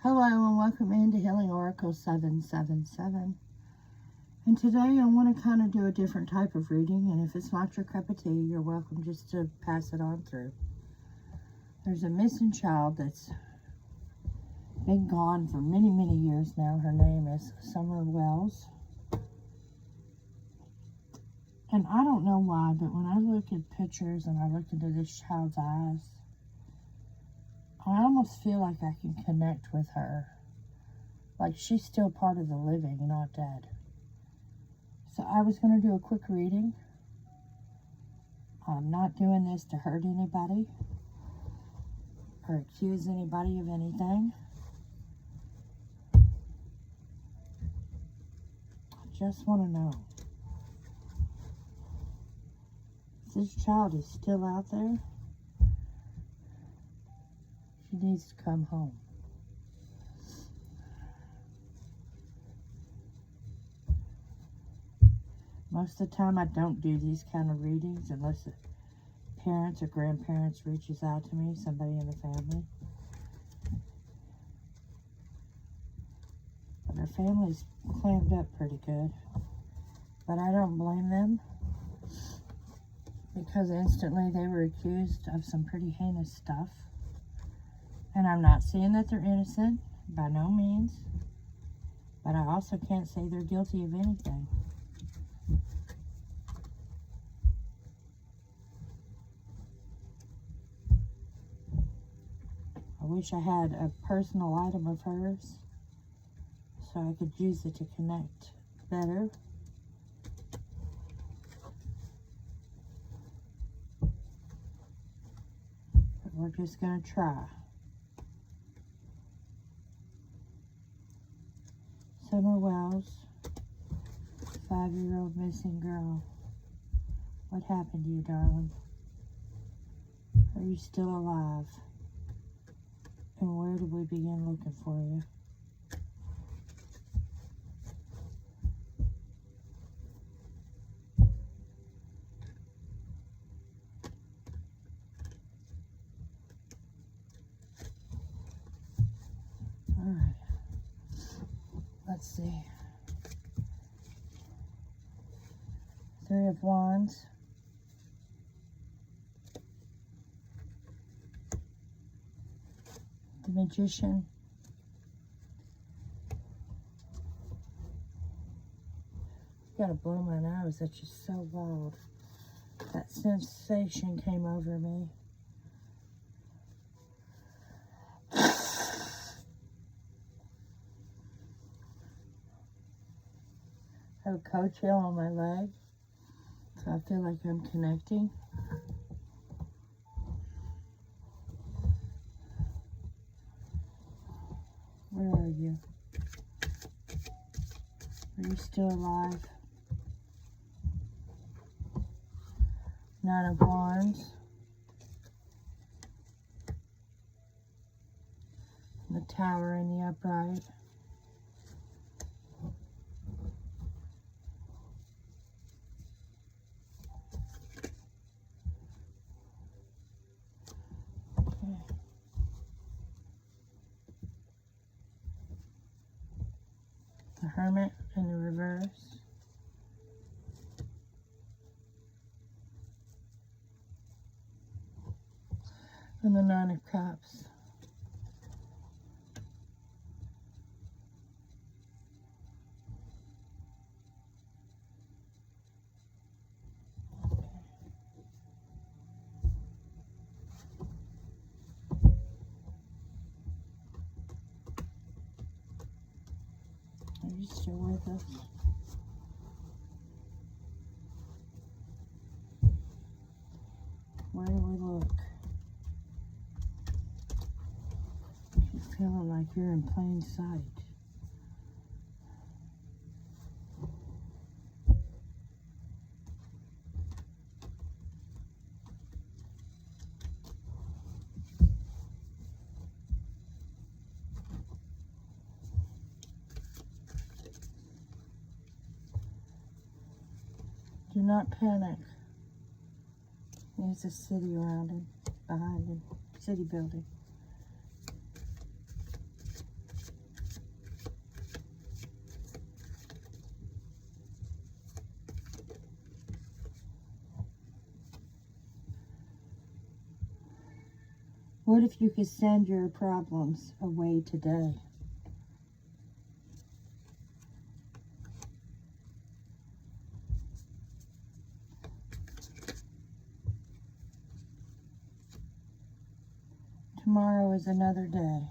Hello and welcome into Healing Oracle 777. And today I want to kind of do a different type of reading, and if it's not your cup of tea, you're welcome just to pass it on through. There's a missing child that's been gone for many, many years now. Her name is Summer Wells. And I don't know why, but when I look at pictures and I look into this child's eyes, I almost feel like I can connect with her. Like she's still part of the living, not dead. So I was going to do a quick reading. I'm not doing this to hurt anybody or accuse anybody of anything. I just want to know if this child is still out there. She needs to come home. Most of the time I don't do these kind of readings unless the parents or grandparents reaches out to me, somebody in the family. But her family's clammed up pretty good. But I don't blame them, because instantly they were accused of some pretty heinous stuff. And I'm not saying that they're innocent, by no means. But I also can't say they're guilty of anything. I wish I had a personal item of hers so I could use it to connect better. But we're just going to try. Summer Wells, 5-year-old missing girl. What happened to you, darling? Are you still alive? And where do we begin looking for you? All right. Let's see. 3 of Wands. The Magician. Gotta blow my nose. That's just so wild. That sensation came over me. I have a coattail on my leg, so I feel like I'm connecting. Where are you? Are you still alive? 9 of Wands. The Tower in the upright. The Hermit in the reverse. And the 9 of Cups. Are you still with us? Where do we look? You're feeling like you're in plain sight. Do not panic. There's a city around him, behind him, city building. What if you could send your problems away today? Tomorrow is another day.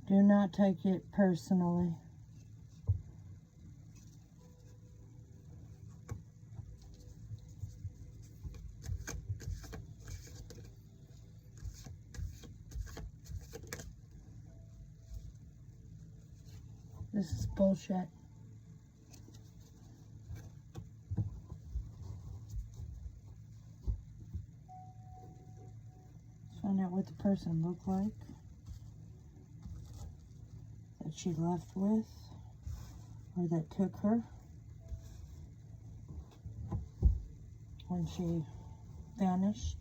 Do not take it personally. This is bullshit. Let's find out what the person looked like that she left with, or that took her when she vanished.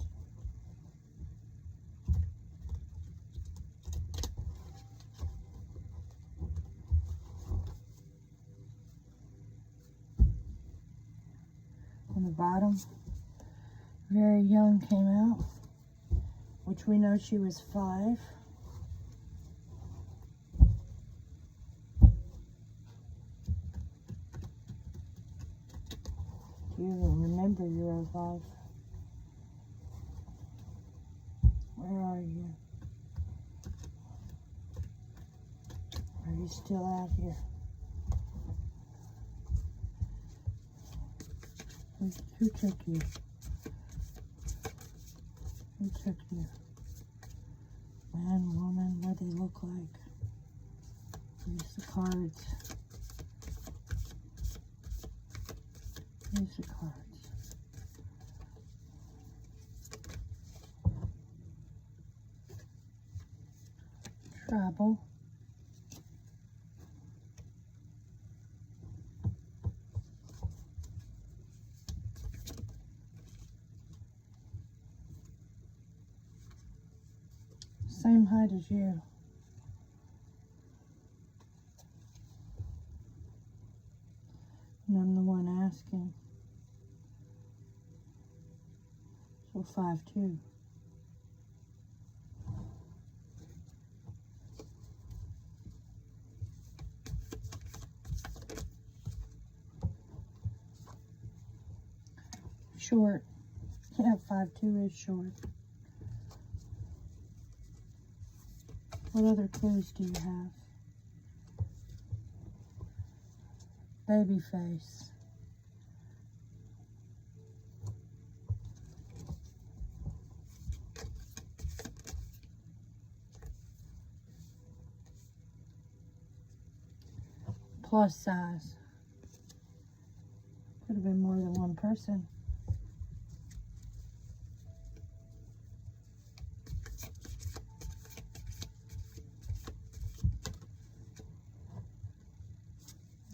On the bottom, very young came out, which we know she was 5. Do you even remember you're alive? Where are you? Are you still out here? Who took you? Who took you? Man, woman, what do they look like? Here's the cards. Here's the cards. Trouble. Same height as you. And I'm the one asking. So 5'2". Short. Yeah, 5'2" is short. What other clues do you have? Baby face. Plus size. Could have been more than one person.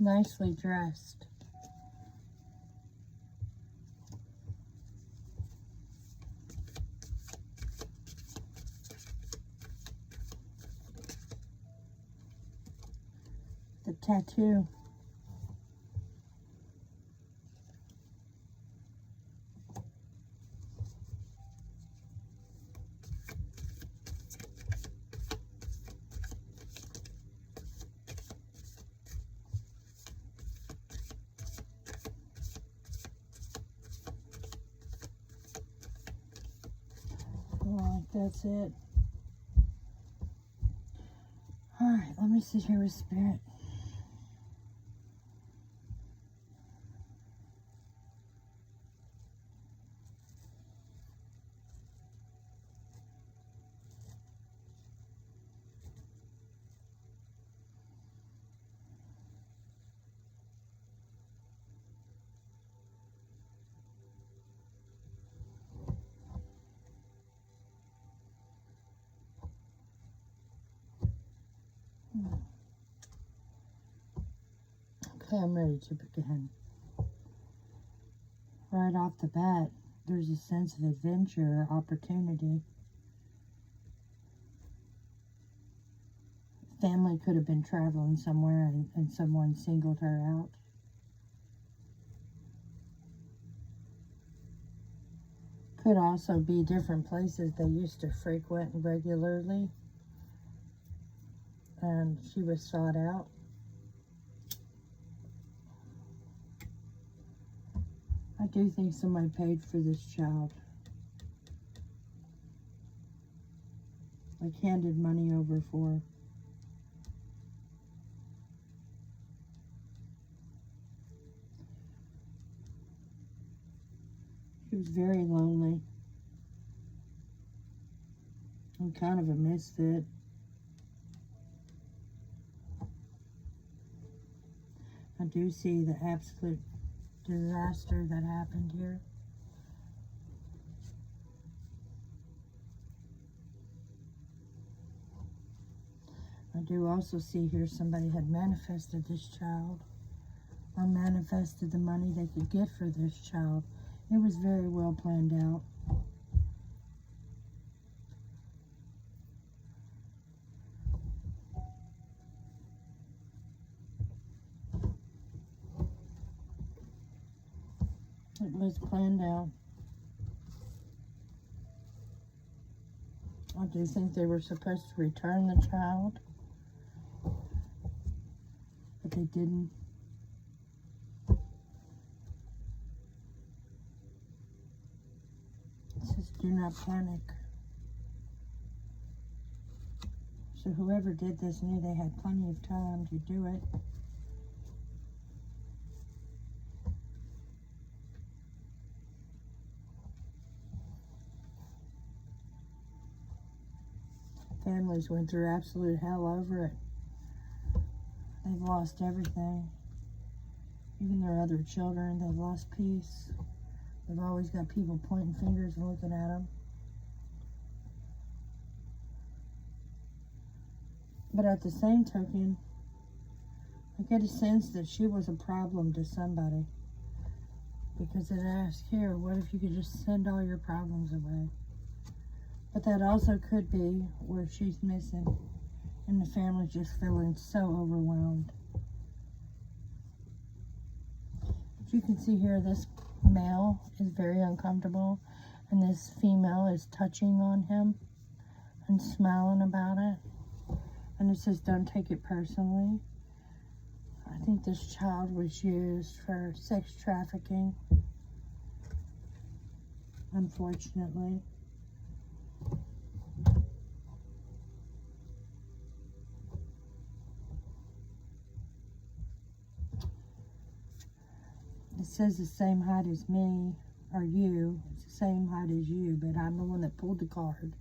Nicely dressed. The tattoo. Alright, that's it. Alright, let me sit here with Spirit. Okay, I'm ready to begin. Right off the bat, there's a sense of adventure or opportunity. Family could have been traveling somewhere and someone singled her out. Could also be different places they used to frequent regularly, and she was sought out. I do think somebody paid for this child. Like handed money over for her. She was very lonely and kind of a misfit. I do see the absolute disaster that happened here. I do also see here somebody had manifested this child, or manifested the money they could get for this child. It was very well planned out. It was planned out. I do think they were supposed to return the child, but they didn't. It says, do not panic. So whoever did this knew they had plenty of time to do it. Families went through absolute hell over it. They've lost everything. Even their other children, they've lost peace. They've always got people pointing fingers and looking at them. But at the same token, I get a sense that she was a problem to somebody. Because it asks here, what if you could just send all your problems away? But that also could be where she's missing and the family's just feeling so overwhelmed. As you can see here, this male is very uncomfortable and this female is touching on him and smiling about it. And it says, don't take it personally. I think this child was used for sex trafficking, unfortunately. It says the same height as me, or you. It's the same height as you, but I'm the one that pulled the card.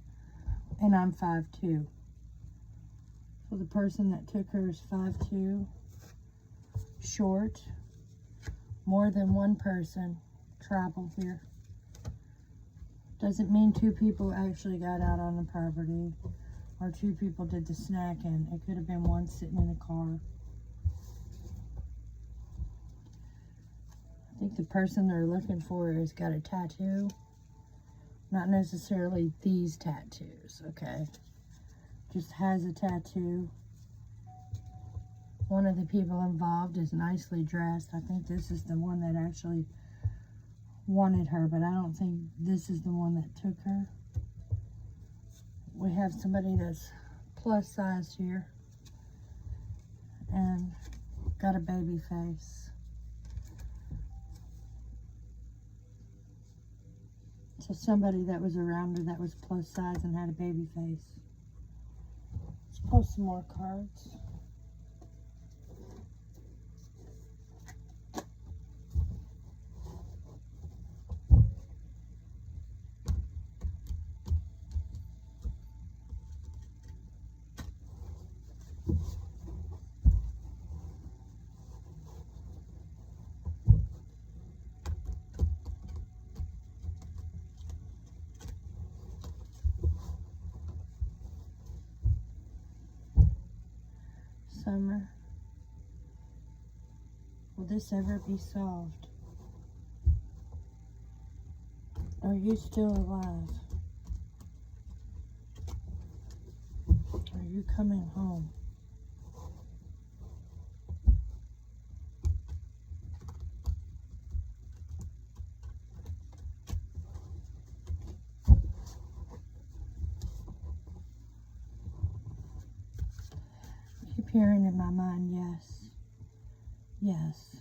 And I'm 5'2". So the person that took her is 5'2", short. More than one person traveled here. Doesn't mean two people actually got out on the property, or two people did the snacking. It could have been one sitting in a car. I think the person they're looking for has got a tattoo. Not necessarily these tattoos, okay? Just has a tattoo. One of the people involved is nicely dressed. I think this is the one that actually wanted her, but I don't think this is the one that took her. We have somebody that's plus size here and got a baby face. So somebody that was around her that was plus size and had a baby face. Let's pull some more cards. Summer. Will this ever be solved? Are you still alive? Are you coming home? appearing in my mind, yes. Yes.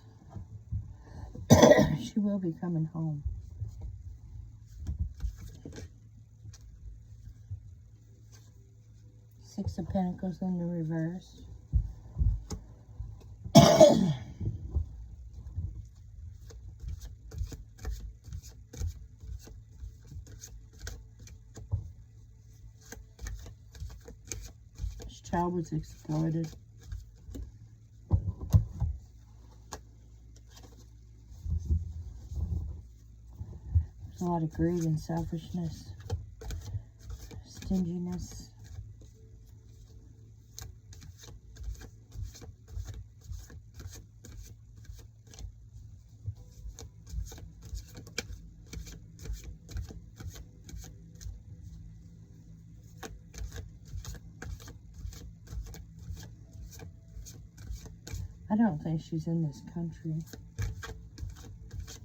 She will be coming home. Six of Pentacles in the reverse. This child was exploited. There's a lot of greed and selfishness, stinginess. I don't think she's in this country.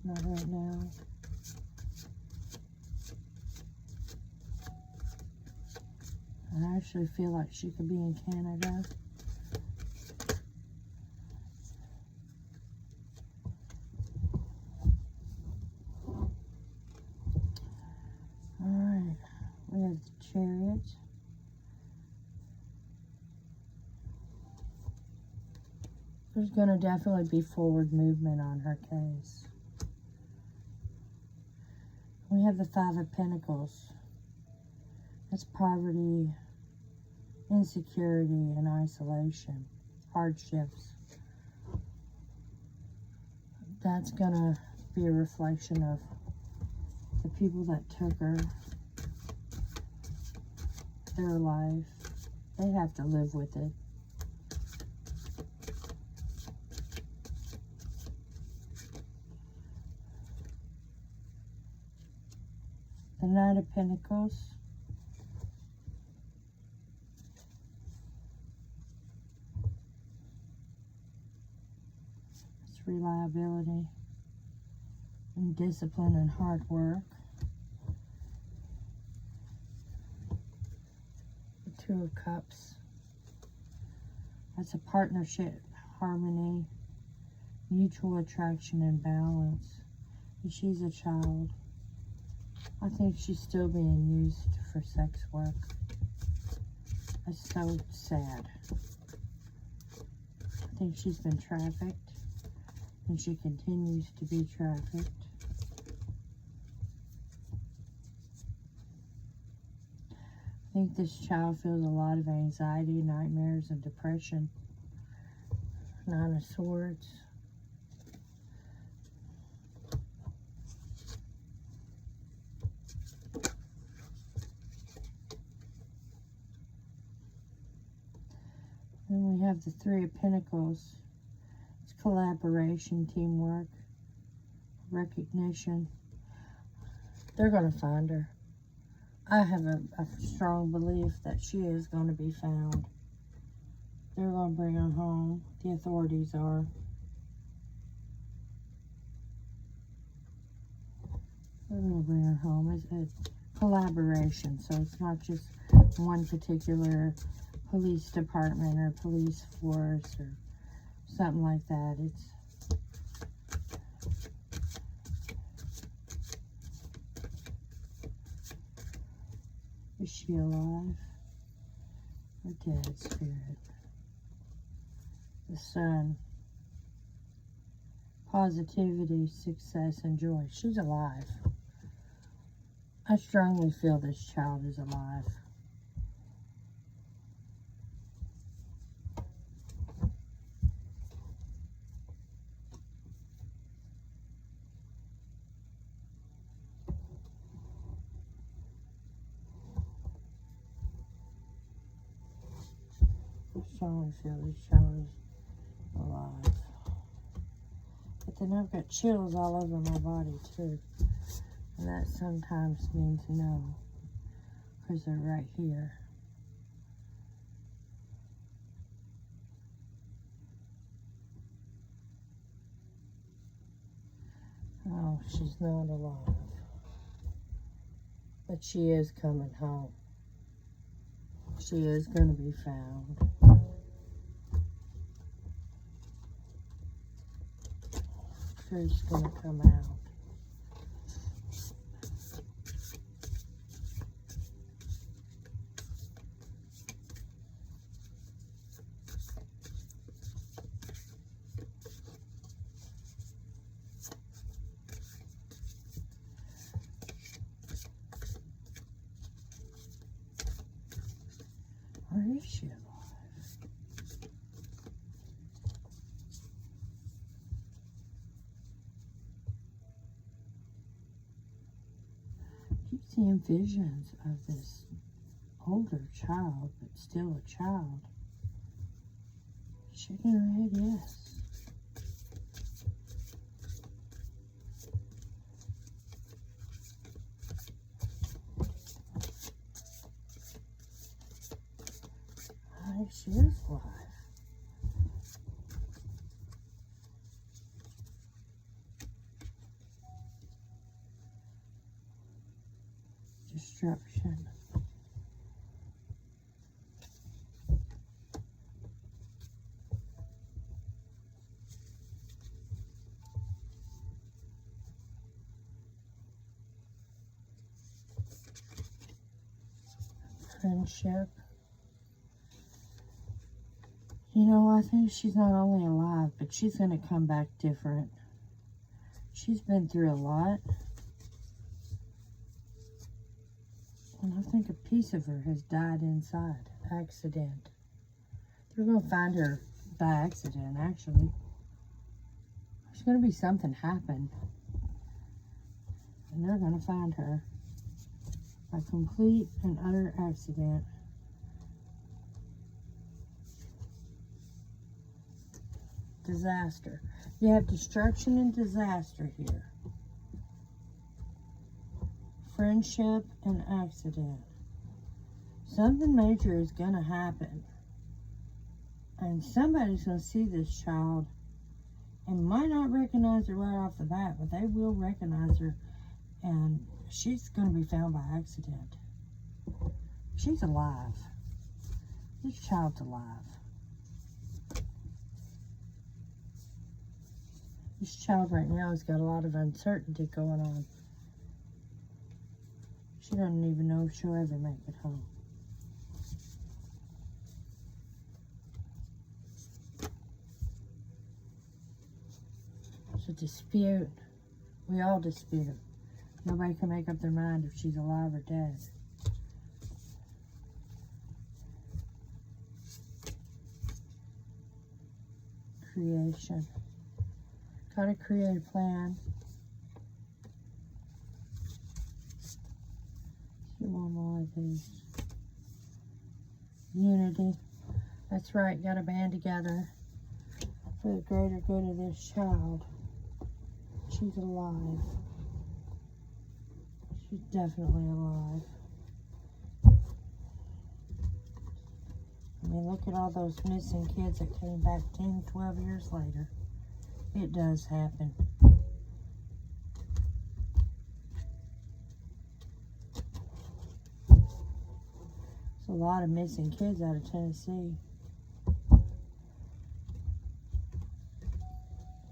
Not right now. I actually feel like she could be in Canada. Alright, we have the Chariot. There's going to definitely be forward movement on her case. We have the Five of Pentacles. That's poverty, insecurity, and isolation, hardships. That's going to be a reflection of the people that took her, their life. They have to live with it. The Knight of Pentacles. It's reliability and discipline and hard work. The Two of Cups. That's a partnership, harmony, mutual attraction, and balance. And she's a child. I think she's still being used for sex work. That's so sad. I think she's been trafficked, and she continues to be trafficked. I think this child feels a lot of anxiety, nightmares, and depression. Nine of Swords. Then we have the Three of Pentacles. It's collaboration, teamwork, recognition. They're going to find her. I have a strong belief that she is going to be found. They're going to bring her home. The authorities are. They're going to bring her home. It's a collaboration, so it's not just one particular police department or police force or something like that. Is she alive or dead, Spirit? The Sun. Positivity, success, and joy. She's alive. I strongly feel this child is alive. I strongly feel this child is alive. But then I've got chills all over my body too. And that sometimes means no. Because they're right here. Oh, she's not alive. But she is coming home. She is going to be found. truth's going to come out. Where is she alive? Keep seeing visions of this older child, but still a child. Shaking her head, yes. She is alive. Destruction. Friendship. You know, I think she's not only alive, but she's going to come back different. She's been through a lot. And I think a piece of her has died inside. Accident. They're going to find her by accident, actually. There's going to be something happen. And they're going to find her by complete and utter accident. Disaster. You have destruction and disaster here. Friendship and accident. Something major is going to happen. And somebody's going to see this child and might not recognize her right off the bat, but they will recognize her. And she's going to be found by accident. She's alive. This child's alive. This child right now has got a lot of uncertainty going on. She doesn't even know if she'll ever make it home. It's a dispute. We all dispute. Nobody can make up their mind if she's alive or dead. Creation. Gotta create a plan. See one more of these. Unity. That's right, gotta band together for the greater good of this child. She's alive. She's definitely alive. I mean, look at all those missing kids that came back 10, 12 years later. It does happen. There's a lot of missing kids out of Tennessee.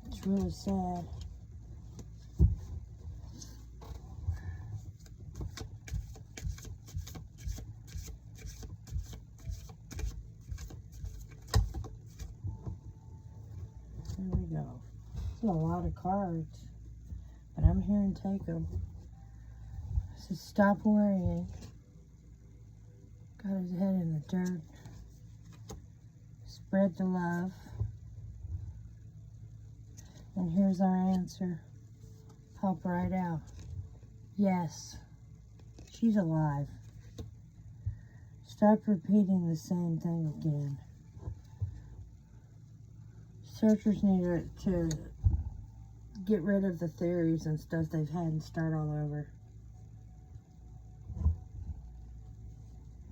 It's really sad. There we go. A lot of cards, but I'm here and take them. So stop worrying. Got his head in the dirt. Spread the love. And here's our answer. Pop right out. Yes, she's alive. Stop repeating the same thing again. Searchers need to get rid of the theories and stuff they've had and start all over.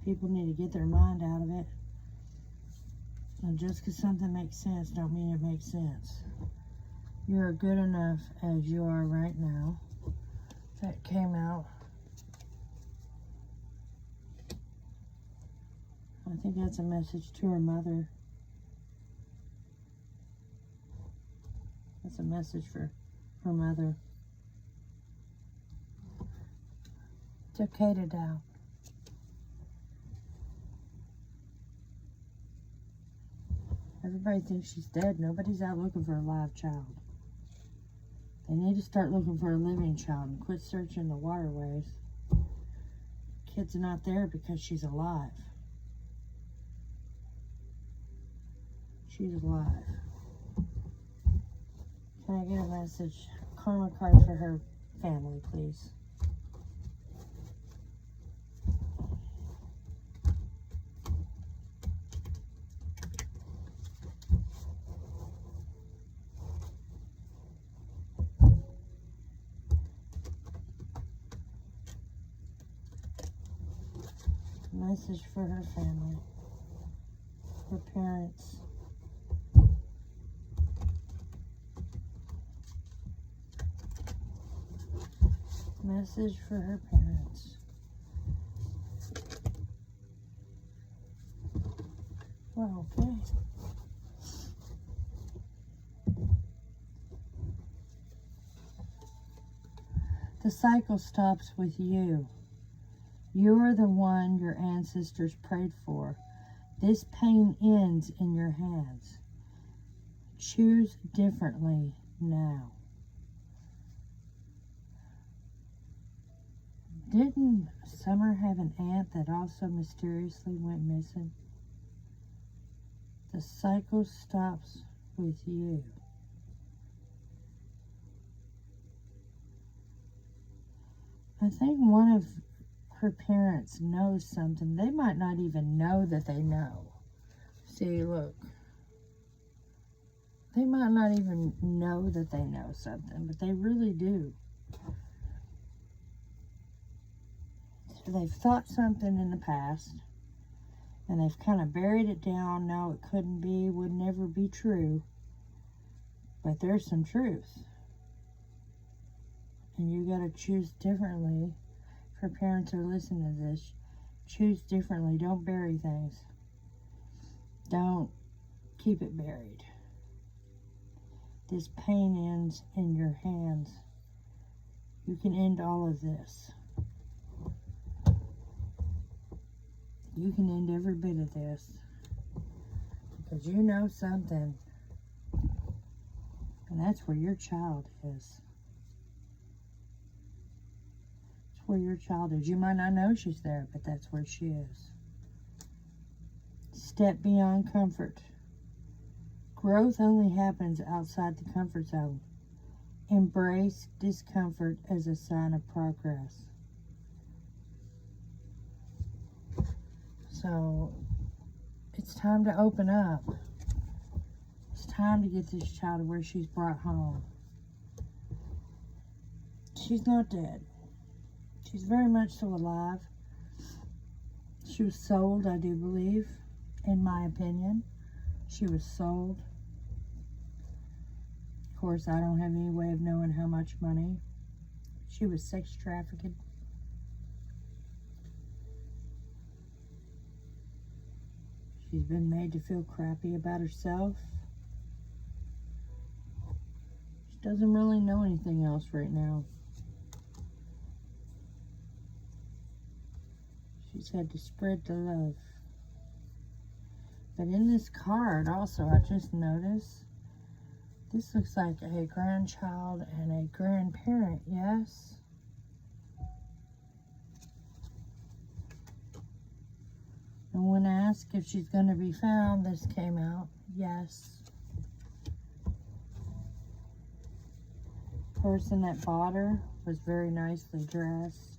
People need to get their mind out of it. And just because something makes sense don't mean it makes sense. You are good enough as you are right now. That came out. I think that's a message to her mother. That's a message for her mother. It's okay to doubt. Everybody thinks she's dead. Nobody's out looking for a live child. They need to start looking for a living child and quit searching the waterways. Kid's not there because she's alive. She's alive. Can I get a message? Karma card for her family, please. Message for her family, her parents. Message for her parents. Well, okay. The cycle stops with you. You are the one your ancestors prayed for. This pain ends in your hands. Choose differently now. Didn't Summer have an aunt that also mysteriously went missing? The cycle stops with you. I think one of her parents knows something. They might not even know that they know. See, look. They might not even know that they know something, but they really do. So they've thought something in the past, and they've kind of buried it down. No, it couldn't be, would never be true. But there's some truth. And you got to choose differently. If her parents are listening to this, choose differently. Don't bury things. Don't keep it buried. This pain ends in your hands. You can end all of this. You can end every bit of this. Because you know something. And that's where your child is. It's where your child is. You might not know she's there, but that's where she is. Step beyond comfort. Growth only happens outside the comfort zone. Embrace discomfort as a sign of progress. So, it's time to open up. It's time to get this child to where she's brought home. She's not dead. She's very much so alive. She was sold, I do believe, in my opinion. She was sold. Of course, I don't have any way of knowing how much money. She was sex trafficked. She's been made to feel crappy about herself. She doesn't really know anything else right now. She's had to spread the love. But in this card also, I just noticed, this looks like a grandchild and a grandparent, yes? And when asked if she's going to be found, this came out, yes. Person that bought her was very nicely dressed.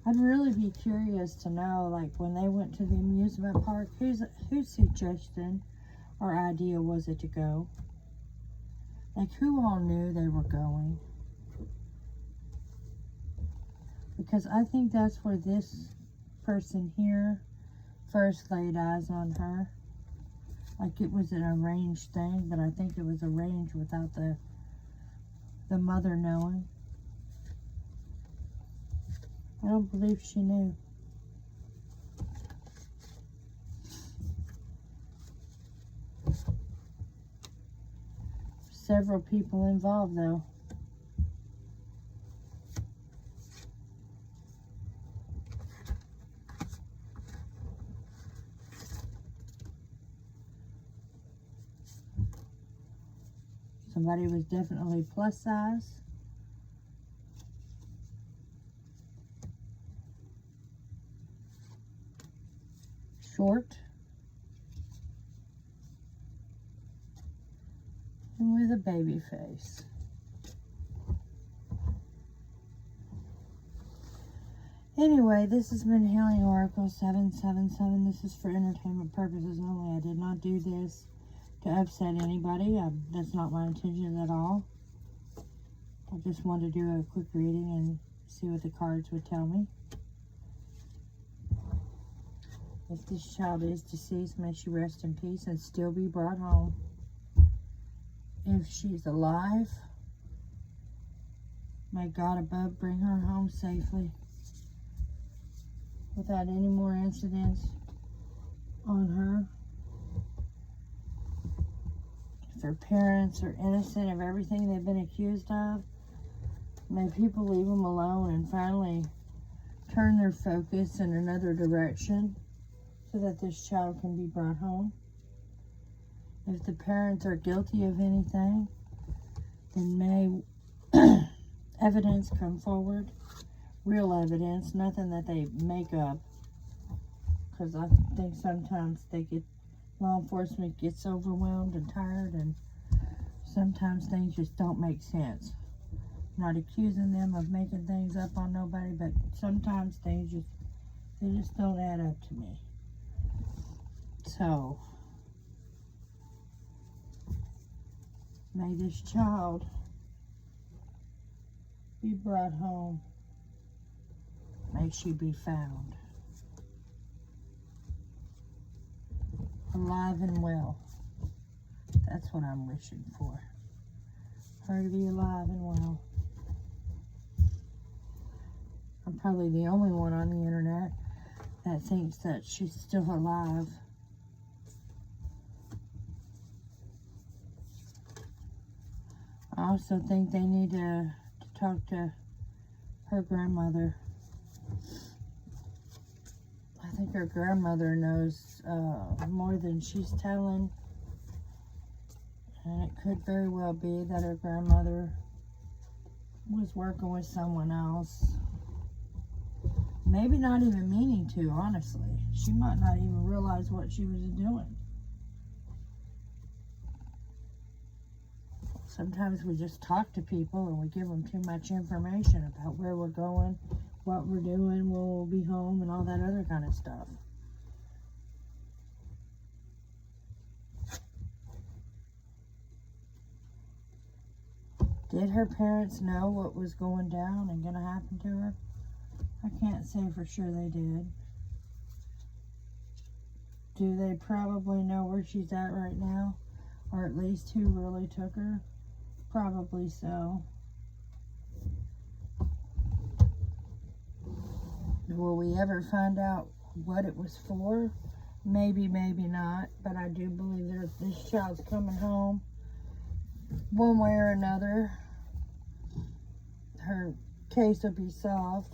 I'd really be curious to know, like, when they went to the amusement park, whose suggestion or idea was it to go? Like, who all knew they were going? Because I think that's where this person here first laid eyes on her. Like it was an arranged thing, but I think it was arranged without the mother knowing. I don't believe she knew. several people involved, though. Somebody was definitely plus size. Short. And with a baby face. Anyway, this has been Healing Oracle 777. This is for entertainment purposes only. I did not do this to upset anybody. That's not my intention at all. I just wanted to do a quick reading and see what the cards would tell me. If this child is deceased, may she rest in peace and still be brought home. If she's alive, may God above bring her home safely without any more incidents on her. If her parents are innocent of everything they've been accused of, may people leave them alone and finally turn their focus in another direction so that this child can be brought home. If the parents are guilty of anything, then may evidence come forward, real evidence, nothing that they make up, because I think sometimes law enforcement gets overwhelmed and tired, and sometimes things just don't make sense. I'm not accusing them of making things up on nobody, but sometimes things just don't add up to me. So, may this child be brought home. May she be found alive and well. That's what I'm wishing for. Her to be alive and well. I'm probably the only one on the internet that thinks that she's still alive. I also think they need to talk to her grandmother. I think her grandmother knows more than she's telling. And it could very well be that her grandmother was working with someone else. Maybe not even meaning to, honestly. She might not even realize what she was doing. Sometimes we just talk to people and we give them too much information about where we're going, what we're doing, when we'll be home, and all that other kind of stuff. Did her parents know what was going down and going to happen to her? I can't say for sure they did. Do they probably know where she's at right now? Or at least who really took her? Probably so. Will we ever find out what it was for? Maybe, maybe not. But I do believe that if this child's coming home, one way or another, her case will be solved.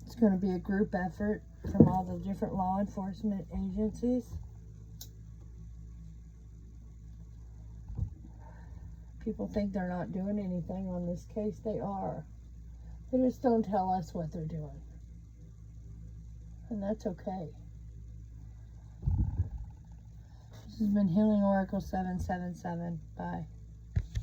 It's going to be a group effort from all the different law enforcement agencies. People think they're not doing anything on this case. They are. They just don't tell us what they're doing. And that's okay. This has been Healing Oracle 777. Bye.